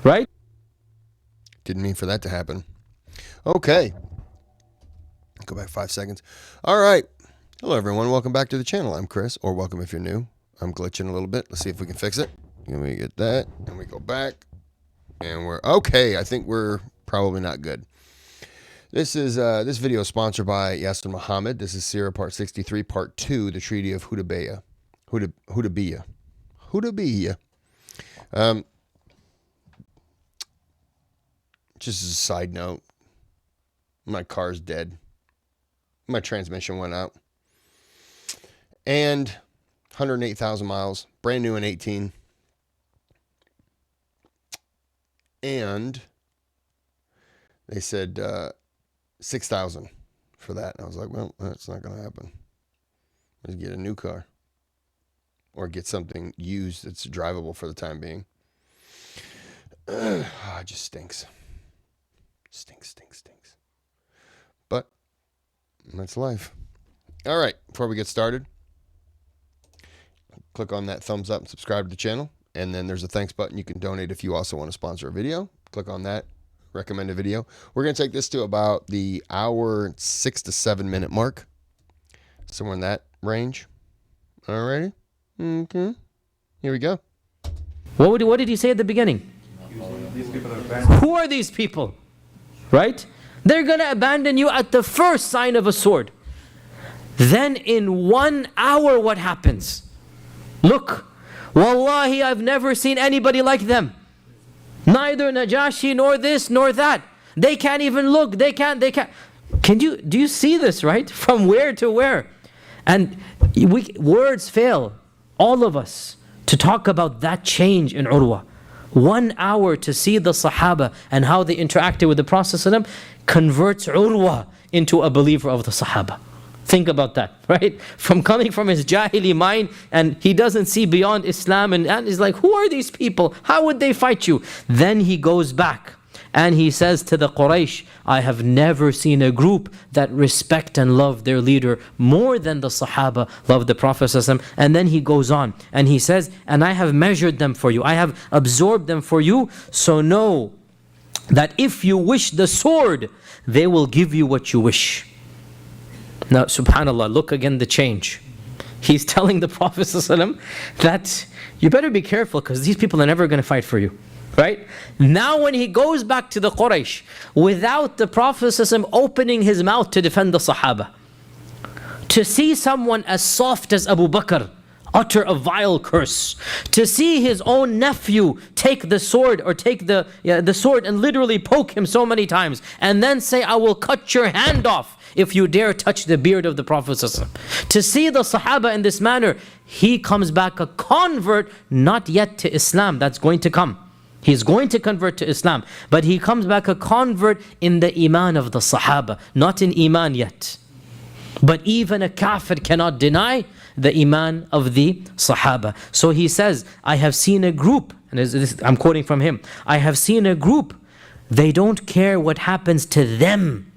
right? Didn't mean for that to happen. Okay. Go back 5 seconds. All right. Hello, everyone. Welcome back to the channel. I'm Kris, or welcome if you're new. I'm glitching a little bit. Let's see if we can fix it. Let me get that, and we go back, and we're okay. I think we're probably not good. This video is sponsored by Yasin Muhammad. This is Seerah Part 63, Part 2, the Treaty of Hudaybiyyah. Hudaybiyyah. Just as a side note, my car's dead. My transmission went out. And 108,000 miles, brand new in 18. And they said 6,000 for that. And I was like, well, that's not going to happen. Let's get a new car. Or get something used that's drivable for the time being. It just stinks. Stinks. But that's life. All right, before we get started, click on that thumbs up and subscribe to the channel. And then there's a thanks button. You can donate if you also want to sponsor a video. Click on that. Recommend a video. We're going to take this to about the hour 6 to 7 minute mark. Somewhere in that range. All righty. Okay. Here we go. What did he say at the beginning? Who are these people? Right? They're going to abandon you at the first sign of a sword. Then in 1 hour, what happens? Look, wallahi, I've never seen anybody like them. Neither Najashi, nor this, nor that. They can't even look. They can't. Do you see this, right? From where to where? And words fail, all of us, to talk about that change in Urwa. 1 hour to see the Sahaba and how they interacted with the Prophet ﷺ converts Urwa into a believer of the Sahaba. Think about that, right? From coming from his Jahili mind, and he doesn't see beyond Islam, and he's like, who are these people? How would they fight you? Then he goes back and he says to the Quraysh, I have never seen a group that respect and love their leader more than the Sahaba love the Prophet ﷺ. And then he goes on and he says, and I have measured them for you. I have absorbed them for you. So know that if you wish the sword, they will give you what you wish. Now, subhanAllah, look again the change. He's telling the Prophet ﷺ that you better be careful because these people are never going to fight for you. Right? Now when he goes back to the Quraysh, without the Prophet ﷺ opening his mouth to defend the Sahaba, to see someone as soft as Abu Bakr utter a vile curse, to see his own nephew take the sword or take the sword and literally poke him so many times, and then say, I will cut your hand off if you dare touch the beard of the Prophet ﷺ. To see the Sahaba in this manner, he comes back a convert, not yet to Islam. That's going to come. He's going to convert to Islam, but he comes back a convert in the iman of the Sahaba, not in iman yet. But even a kafir cannot deny the iman of the Sahaba. So he says, I have seen a group, and I'm quoting from him, I have seen a group, they don't care what happens to them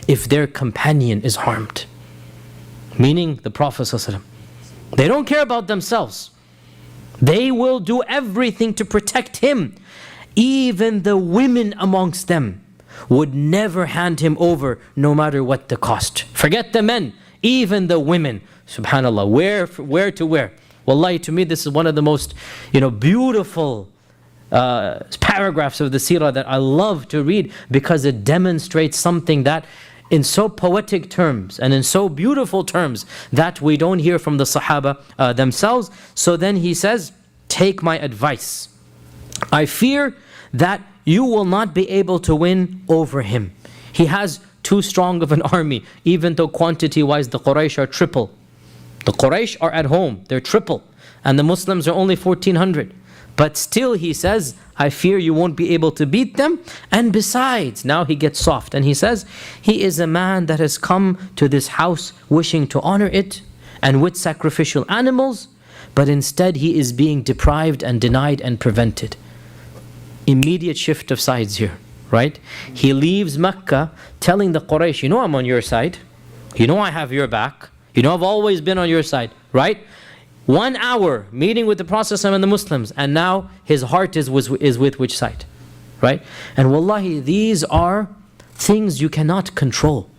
if their companion is harmed. Meaning the Prophet ﷺ. They don't care about themselves. They will do everything to protect him. Even the women amongst them would never hand him over no matter what the cost. Forget the men, even the women. Subhanallah, where to where? Wallahi, to me this is one of the most beautiful paragraphs of the Seerah that I love to read, because it demonstrates something that in so poetic terms and in so beautiful terms that we don't hear from the Sahaba themselves. So then he says, take my advice. I fear that you will not be able to win over him. He has too strong of an army, even though quantity-wise the Quraysh are triple. The Quraysh are at home, they're triple, and the Muslims are only 1,400. But still, he says, I fear you won't be able to beat them. And besides, now he gets soft and he says, he is a man that has come to this house wishing to honor it and with sacrificial animals, but instead he is being deprived and denied and prevented. Immediate shift of sides here, right? He leaves Mecca telling the Quraysh, you know I'm on your side. You know I have your back. You know I've always been on your side, right? 1 hour meeting with the Prophet and the Muslims, and now his heart is with which side? right? And wallahi, these are things you cannot control.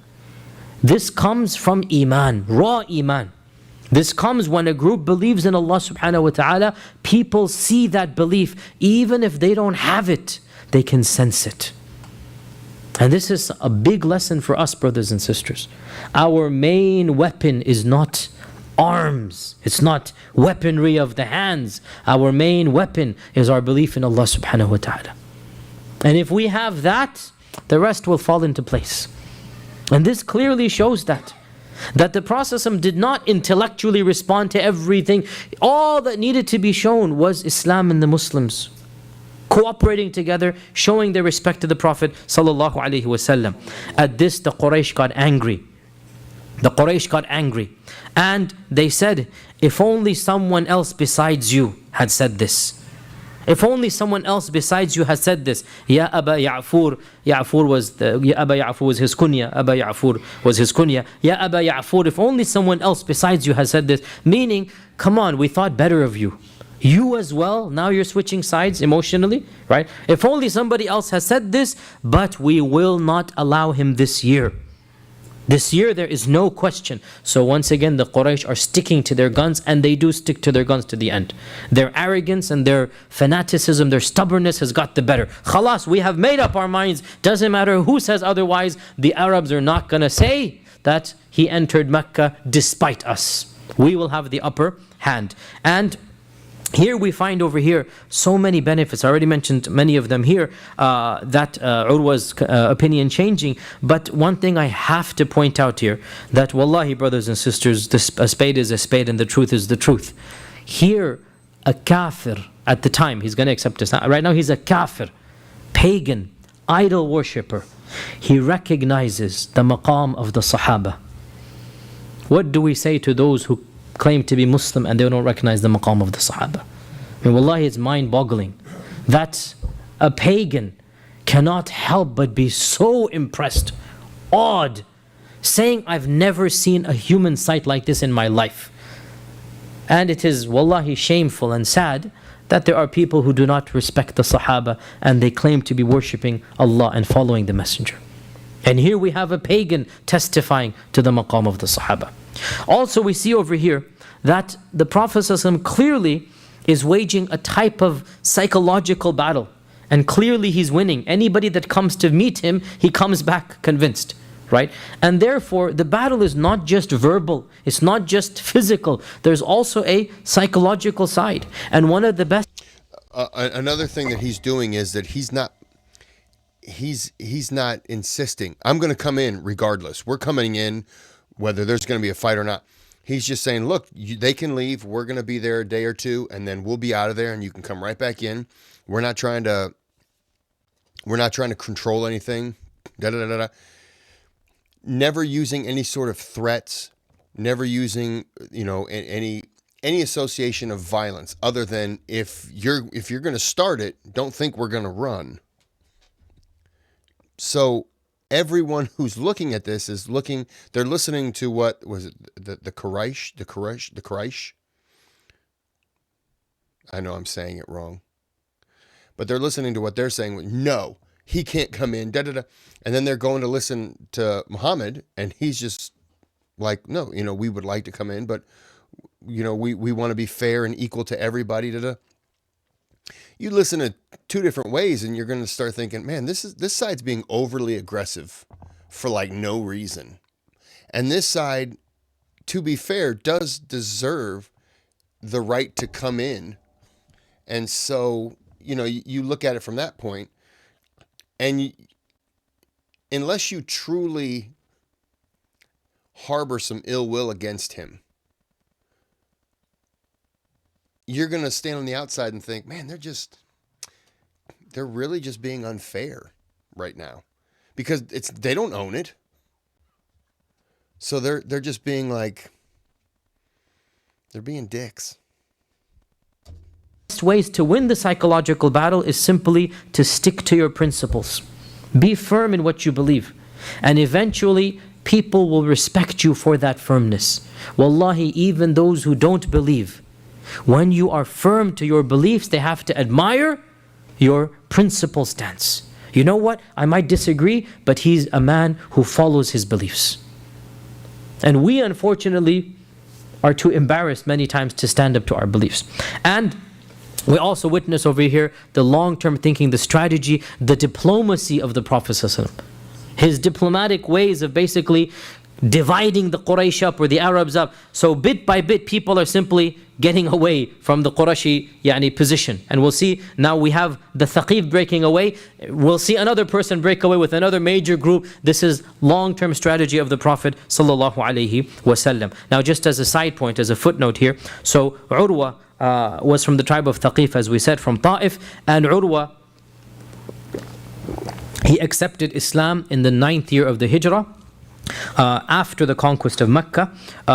This comes from iman, raw iman. This comes when a group believes in Allah subhanahu wa ta'ala. People see that belief. Even if they don't have it, they can sense it. And this is a big lesson for us, brothers and sisters. Our main weapon is not arms. It's not weaponry of the hands. Our main weapon is our belief in Allah subhanahu wa ta'ala. And if we have that, the rest will fall into place. And this clearly shows that the Prophet did not intellectually respond to everything. All that needed to be shown was Islam and the Muslims cooperating together, showing their respect to the Prophet sallallahu alaihi wasallam. At this, the Quraysh got angry. The Quraysh got angry. And they said, if only someone else besides you had said this. If only someone else besides you has said this. Ya Aba Ya'fur. Ya'fur was his kunya. Aba Ya'fur was his kunya. Ya Aba Ya'fur. If only someone else besides you has said this. Meaning, come on, we thought better of you. You as well, now you're switching sides emotionally, right? If only somebody else has said this, but we will not allow him this year. This year there is no question. So once again the Quraysh are sticking to their guns, and they do stick to their guns to the end. Their arrogance and their fanaticism, their stubbornness has got the better. Khalas, we have made up our minds. Doesn't matter who says otherwise. The Arabs are not going to say that he entered Mecca despite us. We will have the upper hand. And here we find over here so many benefits. I already mentioned many of them here, that Urwa's opinion changing. But one thing I have to point out here, that wallahi, brothers and sisters, a spade is a spade and the truth is the truth. Here, a kafir at the time, he's going to accept Islam. Right now he's a kafir, pagan, idol worshipper. He recognizes the maqam of the Sahaba. What do we say to those who claim to be Muslim and they don't recognize the maqam of the Sahaba? I mean, wallahi, it's mind-boggling that a pagan cannot help but be so impressed, awed, saying, I've never seen a human sight like this in my life. And it is wallahi shameful and sad that there are people who do not respect the Sahaba and they claim to be worshipping Allah and following the Messenger. And here we have a pagan testifying to the maqam of the Sahaba. Also, we see over here that the Prophet ﷺ clearly is waging a type of psychological battle. And clearly he's winning. Anybody that comes to meet him, he comes back convinced. Right? And therefore, the battle is not just verbal. It's not just physical. There's also a psychological side. And one of the best... Another thing that he's doing is that he's not insisting, I'm going to come in regardless. We're coming in whether there's going to be a fight or not. He's just saying, look, they can leave. We're going to be there a day or two, and then we'll be out of there, and you can come right back in. We're not trying to control anything. Never using any sort of threats. Never using, any association of violence other than if you're going to start it, don't think we're going to run. So everyone who's looking at this they're listening to what was it, the Quraysh. I know I'm saying it wrong, but they're listening to what they're saying. No, he can't come in. And then they're going to listen to Muhammad, and he's just like, no, we would like to come in, but we want to be fair and equal to everybody. You listen to two different ways and you're going to start thinking, man, this side's being overly aggressive for like no reason. And this side, to be fair, does deserve the right to come in. And so, you look at it from that point, and unless you truly harbor some ill will against him, you're going to stand on the outside and think, man, they're really just being unfair right now, because they don't own it. So they're just being like, they're being dicks. Best ways to win the psychological battle is simply to stick to your principles. Be firm in what you believe. And eventually people will respect you for that firmness. Wallahi, even those who don't believe, when you are firm to your beliefs, they have to admire your principal stance. You know what? I might disagree, but he's a man who follows his beliefs. And we, unfortunately, are too embarrassed many times to stand up to our beliefs. And we also witness over here the long-term thinking, the strategy, the diplomacy of the Prophet ﷺ. His diplomatic ways of basically dividing the Quraysh up or the Arabs up. So bit by bit, people are simply getting away from the Qurayshi position. And we'll see now we have the Thaqif breaking away. We'll see another person break away with another major group. This is long-term strategy of the Prophet sallallahu alaihi wasallam. Now, just as a side point, as a footnote here, so Urwa was from the tribe of Thaqif, as we said, from Ta'if, and Urwa, he accepted Islam in the 9th year of the Hijrah. After the conquest of Mecca,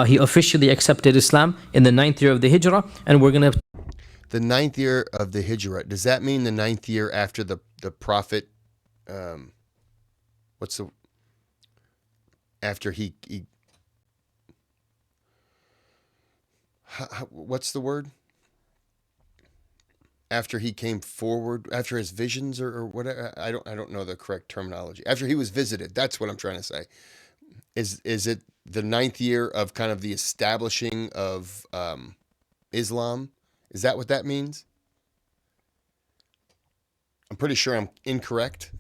he officially accepted Islam in the 9th year of the Hijrah, and we're going to... The 9th year of the Hijrah, does that mean the 9th year after the Prophet, after he what's the word? After he came forward, after his visions or whatever, I don't know the correct terminology. After he was visited, that's what I'm trying to say. Is it the 9th year of kind of the establishing of Islam? Is that what that means? I'm pretty sure I'm incorrect,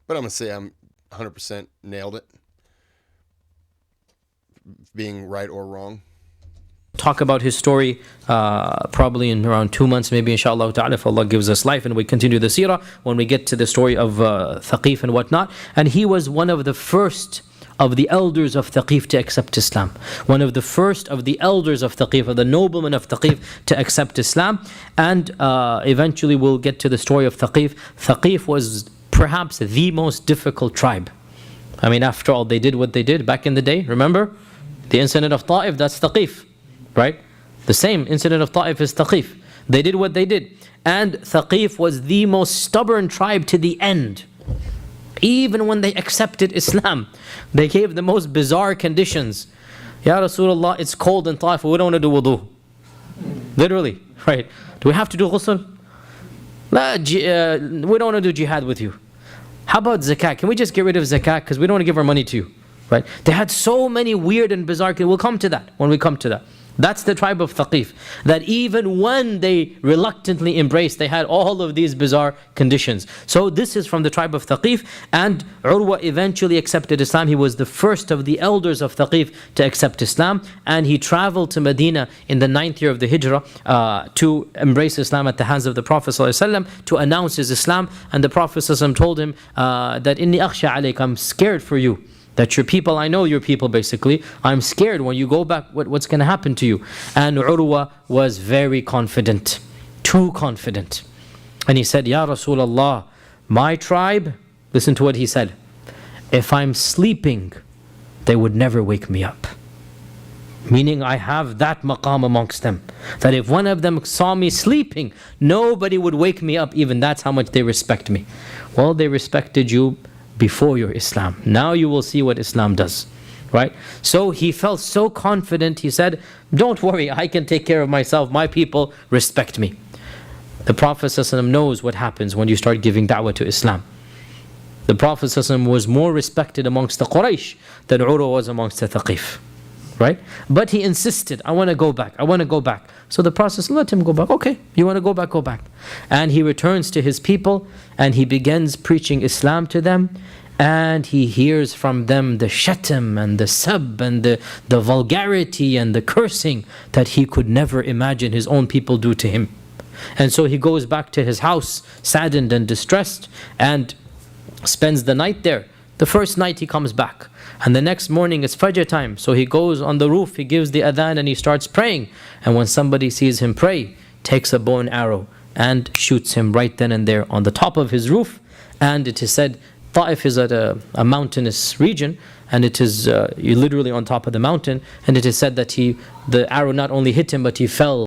but I'm going to say I'm 100% nailed it. Being right or wrong. Talk about his story probably in around 2 months, maybe inshallah ta'ala, if Allah gives us life, and we continue the seerah when we get to the story of Thaqif and whatnot. And he was one of the first of the elders of Thaqif to accept Islam. One of the first of the elders of Thaqif, of the noblemen of Thaqif, to accept Islam. And eventually we'll get to the story of Thaqif. Thaqif was perhaps the most difficult tribe. I mean, after all, they did what they did back in the day. Remember? The incident of Ta'if, that's Thaqif. Right? The same incident of Ta'if is Thaqif. They did what they did. And Thaqif was the most stubborn tribe to the end. Even when they accepted Islam, they gave the most bizarre conditions. Ya Rasulullah, it's cold in Ta'if, we don't want to do wudu. Literally, right? Do we have to do ghusl? We don't want to do jihad with you. How about zakat? Can we just get rid of zakat because we don't want to give our money to you? Right? They had so many weird and bizarre. We'll come to that when we come to that. That's the tribe of Thaqif. That even when they reluctantly embraced, they had all of these bizarre conditions. So this is from the tribe of Thaqif, and Urwa eventually accepted Islam. He was the first of the elders of Thaqif to accept Islam, and he traveled to Medina in the 9th year of the Hijrah to embrace Islam at the hands of the Prophet ﷺ, to announce his Islam. And the Prophet ﷺ told him that inni akhsha alayk, I'm scared for you. That your people, I know your people basically, I'm scared when you go back, what's going to happen to you? And Urwa was very confident, too confident. And he said, Ya Rasulullah, my tribe, listen to what he said, if I'm sleeping, they would never wake me up. Meaning I have that maqam amongst them. That if one of them saw me sleeping, nobody would wake me up, even that's how much they respect me. Well, they respected you before your Islam. Now you will see what Islam does. Right? So he felt so confident, he said, don't worry, I can take care of myself. My people respect me. The Prophet ﷺ knows what happens when you start giving da'wah to Islam. The Prophet ﷺ was more respected amongst the Quraysh than Urwa was amongst the Thaqif. Right? But he insisted, I want to go back, I want to go back. So the Prophet let him go back. Okay, you want to go back, go back. And he returns to his people and he begins preaching Islam to them, and he hears from them the shatam and the sab and the vulgarity and the cursing that he could never imagine his own people do to him. And so he goes back to his house saddened and distressed and spends the night there. The first night he comes back, and the next morning it's Fajr time, so he goes on the roof, he gives the adhan and he starts praying. And when somebody sees him pray, takes a bow and arrow and shoots him right then and there on the top of his roof. And it is said, Ta'if is at a mountainous region, and it is literally on top of the mountain, and it is said that the arrow not only hit him, but he fell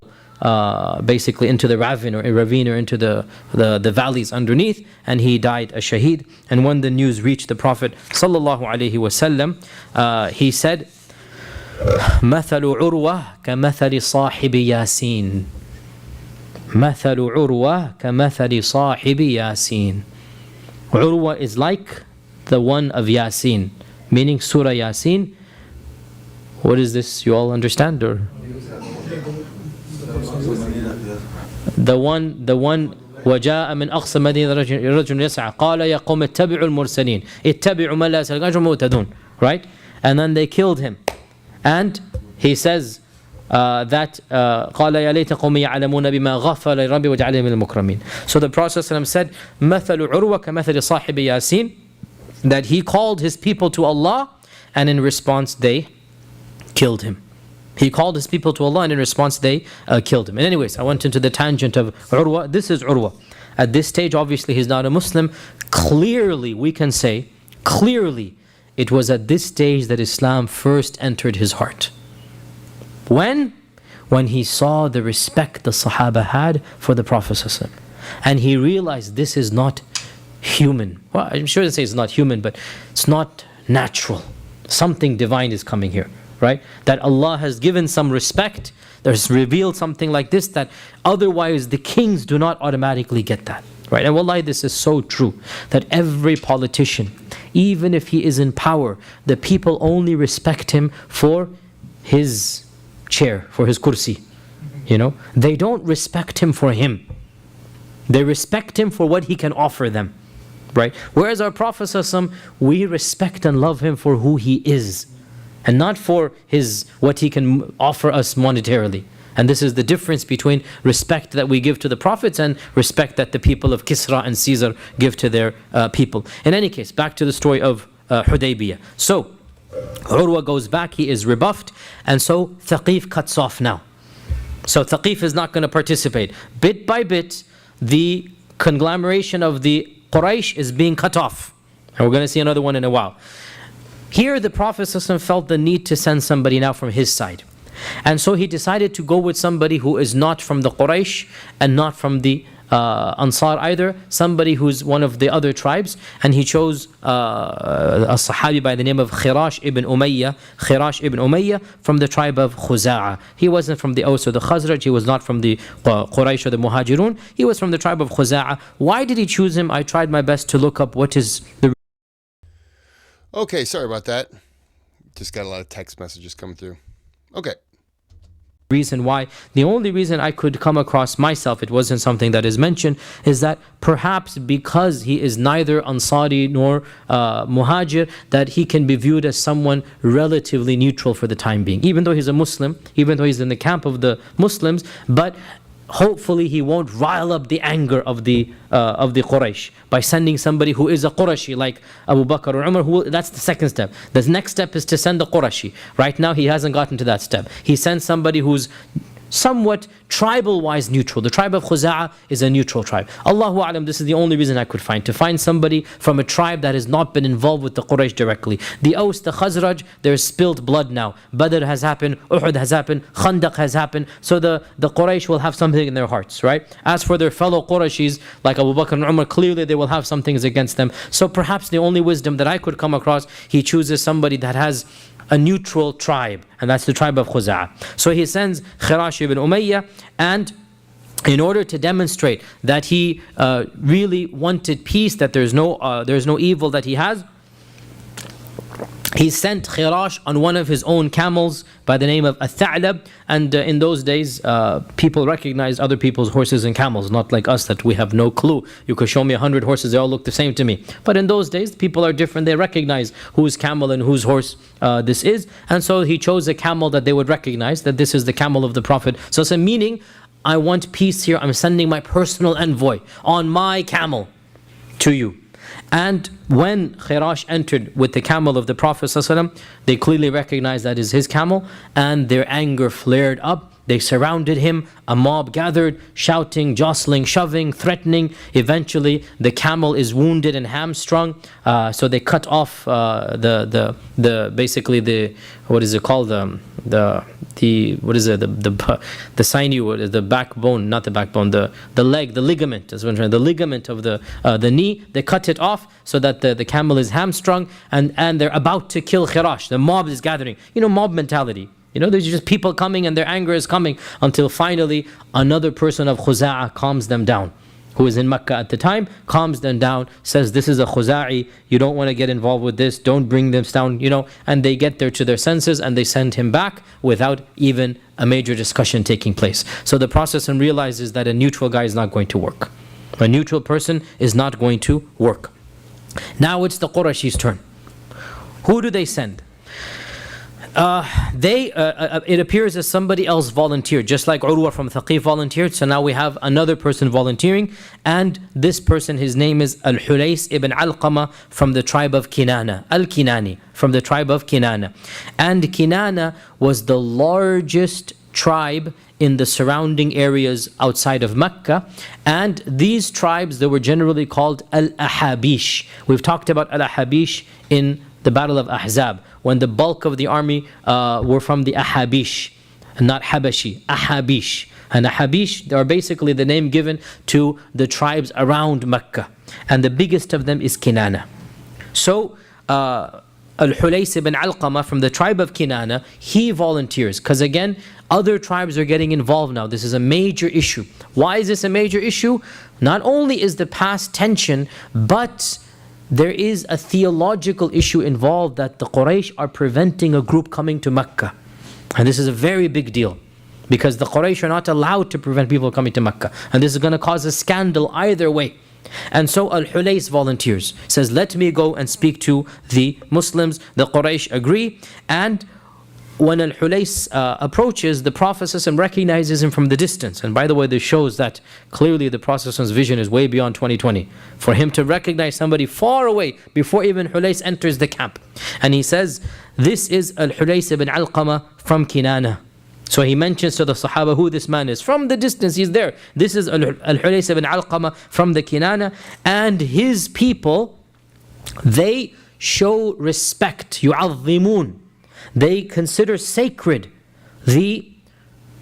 basically into the ravine or into the valleys underneath, and he died a shaheed. And when the news reached the Prophet sallallahu alaihi wasallam, he said, مثل عروة كمثل صاحب ياسين. مثل عروة كمثل صاحب ياسين. Urwa is like the one of Yasin, meaning Surah Yasin. What is this? You all understand? Or the one وجاء من أقصى مدينة رجل يسعى قال يا قوم اتبعوا المرسلين اتبعوا من لا يسألكم أجرا مهتدون. Right? And then they killed him. And he says that قال يا ليت قومي يعلمون بما غفر لي ربي وجعلني من المكرمين. So the Prophet ﷺ said مثل عروة كمثل صاحب ياسين, that he called his people to Allah and in response they killed him. He called his people to Allah and in response they killed him. And anyways, I went into the tangent of Urwa. This is Urwa. At this stage, obviously, he's not a Muslim. Clearly, we can say, clearly, it was at this stage that Islam first entered his heart. When? When he saw the respect the Sahaba had for the Prophet ﷺ. And he realized this is not human. Well, I'm sure they say it's not human, but it's not natural. Something divine is coming here. Right? That Allah has given some respect, there's revealed something like this that otherwise the kings do not automatically get that. Right? And wallahi, this is so true, that every politician, even if he is in power, the people only respect him for his chair, for his kursi. You know? They don't respect him for him. They respect him for what he can offer them. Right? Whereas our Prophet ﷺ, we respect and love him for who he is, and not for what he can offer us monetarily. And this is the difference between respect that we give to the prophets and respect that the people of Kisra and Caesar give to their people. In any case, back to the story of Hudaybiyyah. So, Urwa goes back, he is rebuffed, and so Thaqif cuts off now. So Thaqif is not going to participate. Bit by bit, the conglomeration of the Quraysh is being cut off. And we're going to see another one in a while. Here the Prophet ﷺ felt the need to send somebody now from his side. And so he decided to go with somebody who is not from the Quraysh and not from the Ansar either, somebody who's one of the other tribes, and he chose a Sahabi by the name of Khirash ibn Umayyah from the tribe of Khuza'a. He wasn't from the Aws or the Khazraj, he was not from the Quraysh or the Muhajirun, he was from the tribe of Khuza'a. Why did he choose him? I tried my best to look up what is the... Okay, sorry about that. Just got a lot of text messages coming through. Okay. Reason why, the only reason I could come across myself, it wasn't something that is mentioned, is that perhaps because he is neither Ansari nor Muhajir, that he can be viewed as someone relatively neutral for the time being. Even though he's a Muslim, even though he's in the camp of the Muslims, but hopefully he won't rile up the anger of the Quraysh by sending somebody who is a Qurashi like Abu Bakr or Umar. That's the second step. The next step is to send the Qurashi. Right now he hasn't gotten to that step. He sends somebody who's somewhat tribal-wise neutral. The tribe of Khuza'a is a neutral tribe. Allahu A'lam, this is the only reason I could find. To find somebody from a tribe that has not been involved with the Quraysh directly. The Aws, the Khazraj, there's spilled blood now. Badr has happened, Uhud has happened, Khandaq has happened. So the Quraysh will have something in their hearts, right? As for their fellow Qurayshis, like Abu Bakr and Umar, clearly they will have some things against them. So perhaps the only wisdom that I could come across, he chooses somebody that has a neutral tribe, and that's the tribe of Khuza'a. So he sends Khirash ibn Umayyah, and in order to demonstrate that he really wanted peace, that there's no evil that he has, he sent Khirash on one of his own camels by the name of Al-Tha'lab. And in those days, people recognized other people's horses and camels, not like us that we have no clue. You could show me 100 horses, they all look the same to me. But in those days, people are different. They recognize whose camel and whose horse this is. And so he chose a camel that they would recognize, that this is the camel of the Prophet. So it's a meaning, I want peace here. I'm sending my personal envoy on my camel to you. And when Khirash entered with the camel of the Prophet ﷺ, they clearly recognized that is his camel, and their anger flared up. They surrounded him, a mob gathered, shouting, jostling, shoving, threatening. Eventually, the camel is wounded and hamstrung, so they cut off basically the what is it called, the sinew, the backbone, not the backbone, the leg, the ligament, the ligament of the knee. They cut it off so that the camel is hamstrung, and they're about to kill Khirash. The mob is gathering. You know, mob mentality. You know, there's just people coming and their anger is coming until finally another person of Khuza'ah calms them down, who was in Mecca at the time, calms them down, says, this is a Khuza'i, you don't want to get involved with this, don't bring them down, you know, and they get there to their senses and they send him back without even a major discussion taking place. So the Prophet realizes that a neutral guy is not going to work. A neutral person is not going to work. Now it's the Qurayshis' turn. Who do they send? It appears as somebody else volunteered, just like Urwa from Thaqif volunteered. So now we have another person volunteering, and this person, his name is Al-Hulays ibn Alqama from the tribe of Kinana, Al-Kinani, from the tribe of Kinana. And Kinana was the largest tribe in the surrounding areas outside of Mecca, and these tribes, they were generally called Al-Ahabish. We've talked about Al-Ahabish in the Battle of Ahzab, when the bulk of the army were from the Ahabish, not Habashi, Ahabish. And Ahabish, they are basically the name given to the tribes around Mecca. And the biggest of them is Kinana. So, Al-Hulays ibn Alqama from the tribe of Kinana, he volunteers. Because again, other tribes are getting involved now. This is a major issue. Why is this a major issue? Not only is the past tension, but there is a theological issue involved that the Quraysh are preventing a group coming to Mecca. And this is a very big deal, because the Quraysh are not allowed to prevent people coming to Mecca. And this is going to cause a scandal either way. And so Al-Hulays volunteers, says, let me go and speak to the Muslims. The Quraysh agree, and when Al-Hulays approaches, the Prophet ﷺ recognizes him from the distance. And by the way, this shows that clearly the Prophet's vision is way beyond 2020. For him to recognize somebody far away before even Hulays enters the camp. And he says, this is Al-Hulays ibn Alqama from Kinana. So he mentions to the Sahaba who this man is. From the distance, he's there. This is Al-Hulays ibn Alqama from the Kinana. And his people, they show respect. يُعَظِّمُونَ. They consider sacred the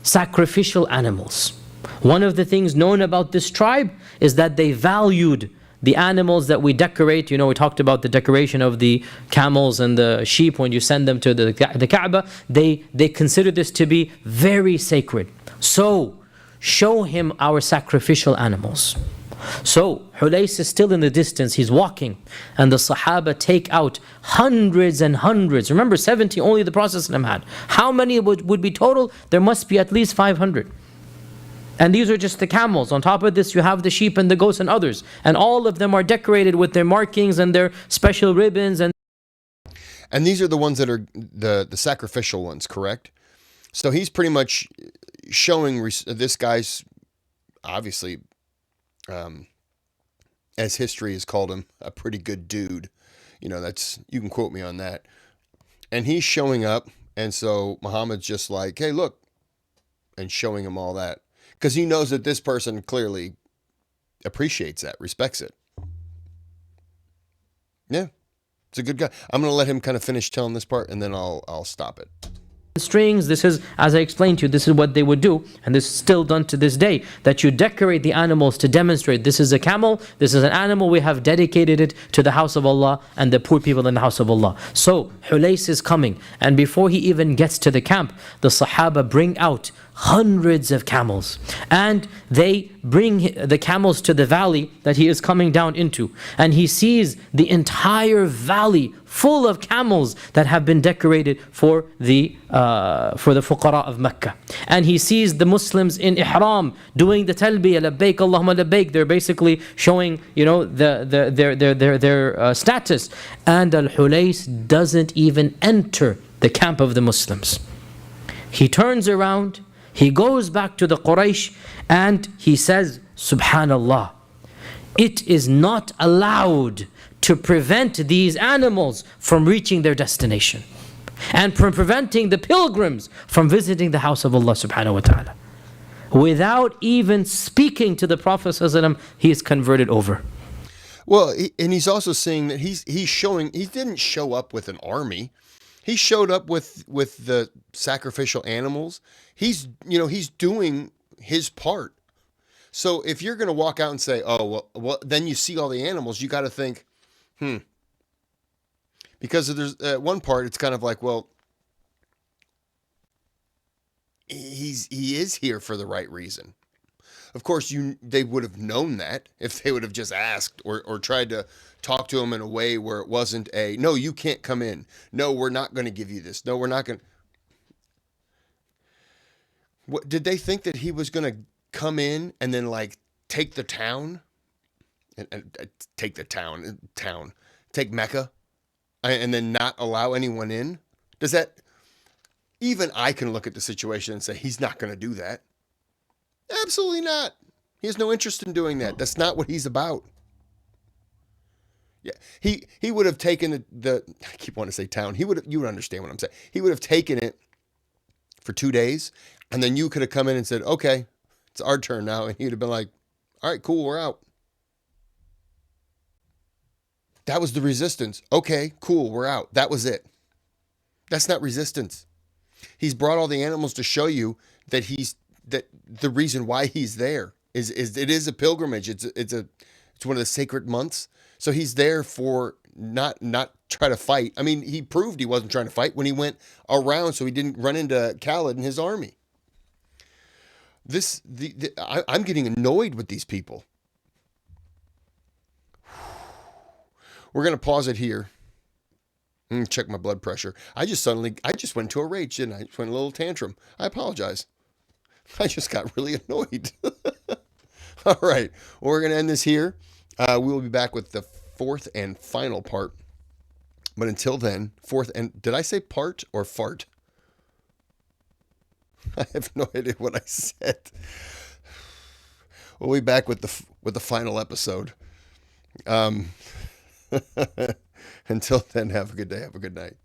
sacrificial animals. One of the things known about this tribe is that they valued the animals that we decorate. You know, we talked about the decoration of the camels and the sheep when you send them to the Kaaba. They consider this to be very sacred. So, show him our sacrificial animals. So, Hulays is still in the distance, he's walking, and the Sahaba take out hundreds and hundreds. Remember, 70 only the Prophet had. How many would be total? There must be at least 500. And these are just the camels. On top of this, you have the sheep and the goats and others. And all of them are decorated with their markings and their special ribbons. And these are the ones that are the sacrificial ones, correct? So he's pretty much showing this guy's, obviously, as history has called him, a pretty good dude. You know, you can quote me on that. And he's showing up, and so Muhammad's just like, hey, look, and showing him all that. Because he knows that this person clearly appreciates that, respects it. Yeah, it's a good guy. I'm going to let him kind of finish telling this part, and then I'll stop it. Strings, this is, as I explained to you, this is what they would do, and this is still done to this day, that you decorate the animals to demonstrate this is a camel, this is an animal, we have dedicated it to the house of Allah and the poor people in the house of Allah. So Hulays is coming, and before he even gets to the camp, the Sahaba bring out hundreds of camels, and they bring the camels to the valley that he is coming down into, and he sees the entire valley full of camels that have been decorated for the fuqara of Mecca. And he sees the Muslims in ihram doing the talbiyah, labbaik Allahumma labbaik. They're basically showing, you know, their status. And Al-Hulays doesn't even enter the camp of the Muslims. He turns around, he goes back to the Quraysh, and he says, Subhanallah, it is not allowed to prevent these animals from reaching their destination, and from preventing the pilgrims from visiting the house of Allah subhanahu wa ta'ala. Without even speaking to the Prophet ﷺ, he is converted over. Well, and he's also saying that he's showing, he didn't show up with an army. He showed up with the sacrificial animals. He's doing his part. So if you're going to walk out and say, oh, well, then you see all the animals, you got to think, because there's one part, it's kind of like, well, he is here for the right reason. Of course, they would have known that if they would have just asked or tried to talk to him in a way where it wasn't no, you can't come in. No, we're not going to give you this. No, we're not going. What did they think that he was going to come in and then like take the town and take the town, take Mecca, and then not allow anyone in? Does that? Even I can look at the situation and say he's not going to do that. Absolutely not. He has no interest in doing that. That's not what he's about. Yeah, he would have taken the I keep wanting to say town. You would understand what I'm saying. He would have taken it for 2 days, and then you could have come in and said, "Okay, it's our turn now," and he'd have been like, "All right, cool, we're out." That was the resistance. Okay, cool, we're out. That was it. That's not resistance. He's brought all the animals to show you that the reason why he's there is it is a pilgrimage. It's one of the sacred months. So he's there for not try to fight. I mean, he proved he wasn't trying to fight when he went around so he didn't run into Khalid and his army. I'm getting annoyed with these people. We're going to pause it here. Check my blood pressure. I just went into a rage, didn't I? I just went a little tantrum. I apologize. I just got really annoyed. All right. Well, we're going to end this here. We will be back with the fourth and final part. But until then, did I say part or fart? I have no idea what I said. We'll be back with the final episode. Until then, have a good day. Have a good night.